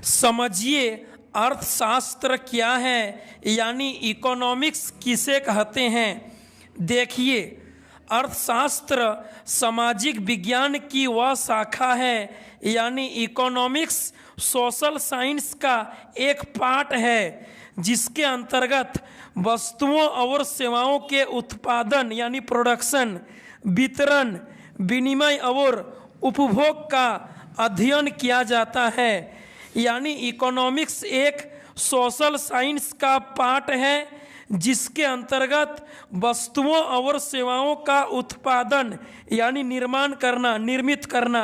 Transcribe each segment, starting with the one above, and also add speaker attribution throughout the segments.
Speaker 1: समझिए अर्थशास्त्र क्या है, यानी इकोनॉमिक्स किसे कहते हैं। देखिए, अर्थशास्त्र सामाजिक विज्ञान की वह शाखा है, यानी इकोनॉमिक्स सोशल साइंस का एक पार्ट है, जिसके अंतर्गत वस्तुओं और सेवाओं के उत्पादन यानी प्रोडक्शन, वितरण, विनिमय और उपभोग का अध्ययन किया जाता है। यानी इकोनॉमिक्स एक सोशल साइंस का पार्ट है, जिसके अंतर्गत वस्तुओं और सेवाओं का उत्पादन यानी निर्माण करना, निर्मित करना,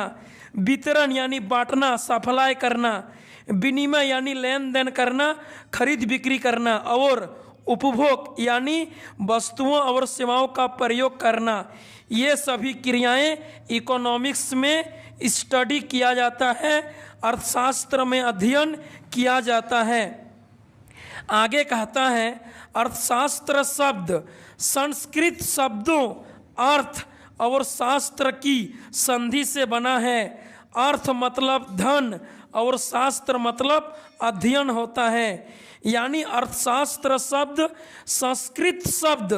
Speaker 1: वितरण यानी बांटना, सप्लाई करना, विनिमय यानी लेन देन करना, खरीद बिक्री करना, और उपभोग यानी वस्तुओं और सेवाओं का प्रयोग करना, ये सभी क्रियाएं इकोनॉमिक्स में स्टडी किया जाता है, अर्थशास्त्र में अध्ययन किया जाता है। आगे कहता है, अर्थशास्त्र शब्द संस्कृत शब्दों अर्थ और शास्त्र की संधि से बना है। अर्थ मतलब धन और शास्त्र मतलब अध्ययन होता है। यानी अर्थशास्त्र शब्द संस्कृत शब्द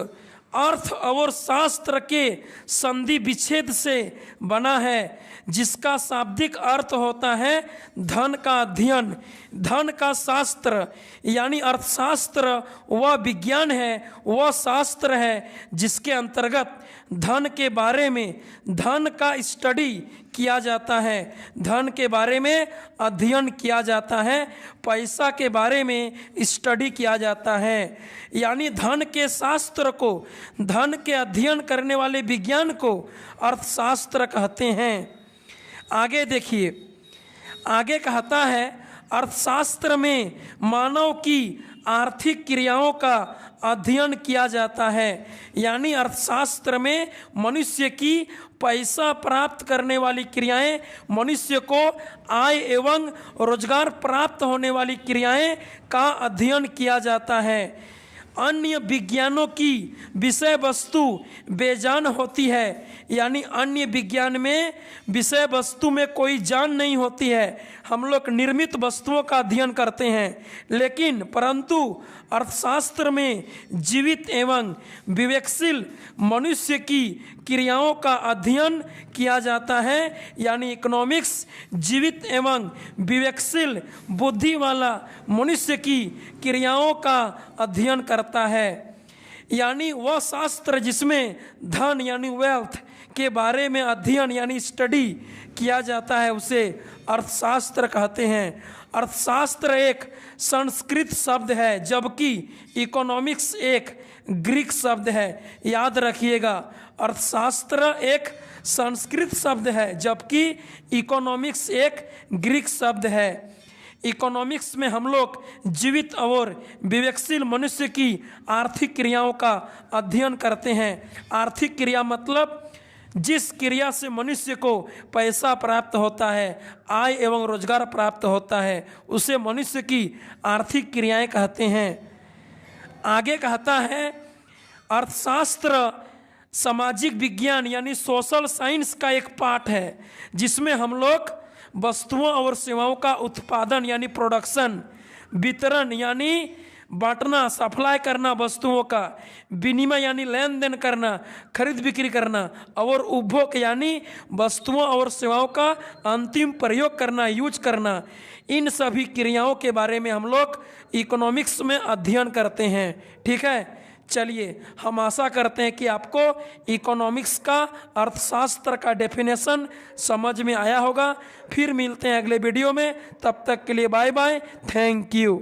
Speaker 1: अर्थ और शास्त्र के संधि विच्छेद से बना है, जिसका शाब्दिक अर्थ होता है धन का अध्ययन। धन का शास्त्र यानी अर्थशास्त्र वह विज्ञान है, वह शास्त्र है जिसके अंतर्गत धन के बारे में, धन का स्टडी किया जाता है, धन के बारे में अध्ययन किया जाता है, पैसा के बारे में स्टडी किया जाता है। यानी धन के शास्त्र को, धन के अध्ययन करने वाले विज्ञान को अर्थशास्त्र कहते हैं। आगे देखिए, आगे कहता है, अर्थशास्त्र में मानव की आर्थिक क्रियाओं का अध्ययन किया जाता है। यानी अर्थशास्त्र में मनुष्य की पैसा प्राप्त करने वाली क्रियाएं, मनुष्य को आय एवं रोजगार प्राप्त होने वाली क्रियाएं का अध्ययन किया जाता है। अन्य विज्ञानों की विषय वस्तु बेजान होती है। यानी अन्य विज्ञान में विषय वस्तु में कोई जान नहीं होती है, हम लोग निर्मित वस्तुओं का अध्ययन करते हैं। लेकिन परंतु अर्थशास्त्र में जीवित एवं विवेकशील मनुष्य की क्रियाओं का अध्ययन किया जाता है। यानी इकोनॉमिक्स जीवित एवं विवेकशील बुद्धि वाला मनुष्य की क्रियाओं का अध्ययन करता है। यानी वह शास्त्र जिसमें धन यानी वेल्थ के बारे में अध्ययन यानी स्टडी किया जाता है, उसे अर्थशास्त्र कहते हैं। अर्थशास्त्र एक संस्कृत शब्द है, जबकि इकोनॉमिक्स एक ग्रीक शब्द है। याद रखिएगा, अर्थशास्त्र एक संस्कृत शब्द है, जबकि इकोनॉमिक्स एक ग्रीक शब्द है। इकोनॉमिक्स में हम लोग जीवित और विवेकशील मनुष्य की आर्थिक क्रियाओं का अध्ययन करते हैं। आर्थिक क्रिया मतलब जिस क्रिया से मनुष्य को पैसा प्राप्त होता है, आय एवं रोजगार प्राप्त होता है, उसे मनुष्य की आर्थिक क्रियाएं कहते हैं। आगे कहता है, अर्थशास्त्र सामाजिक विज्ञान यानी सोशल साइंस का एक पार्ट है, जिसमें हम लोग वस्तुओं और सेवाओं का उत्पादन यानी प्रोडक्शन, वितरण यानी बांटना, सप्लाई करना वस्तुओं का, विनिमय यानी लेन देन करना, खरीद बिक्री करना, और उपभोग यानी वस्तुओं और सेवाओं का अंतिम प्रयोग करना, यूज करना, इन सभी क्रियाओं के बारे में हम लोग इकोनॉमिक्स में अध्ययन करते हैं। ठीक है, चलिए हम आशा करते हैं कि आपको इकोनॉमिक्स का, अर्थशास्त्र का डेफिनेशन समझ में आया होगा। फिर मिलते हैं अगले वीडियो में, तब तक के लिए बाय बाय, थैंक यू।